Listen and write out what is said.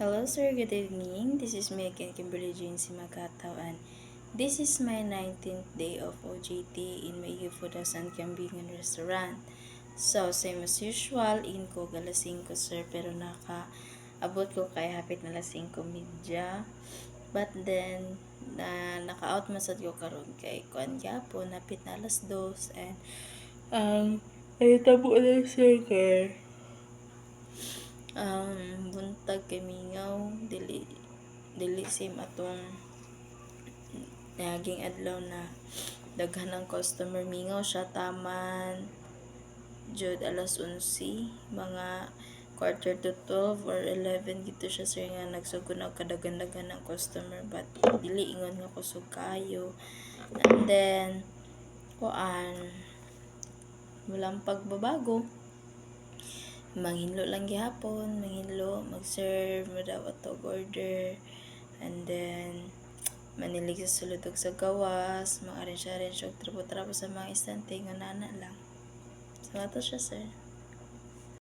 Hello sir, good evening. This is me again, Kimberly Jane Simagataw, and this is my 19th day of OJT in my Food House and Kambingan Restaurant. So, same as usual, in ko alas 5 sir, pero abot ko kay hapit na alas 5:30. But then, naka-out masad ko karon kay kuan gyapon, hapit na alas 2 and ay tabo na sir kay buntag kay mingaw dili same atong naging adlaw na daghan ng customer. Mingaw siya taman jud alas 11, mga quarter to 12 or 11 gito siya sir nga nagsugod na kadagan-dagan ng customer, but dili ingon nga kusog kayo. And then walang pagbabago, manghinlo lang gihapon, mag-serve mo daw atog order, and then manilig sa sulod og sa gawas, mga arrange og trapo-trapo sa mga istante nga nana lang. So ato siya sir.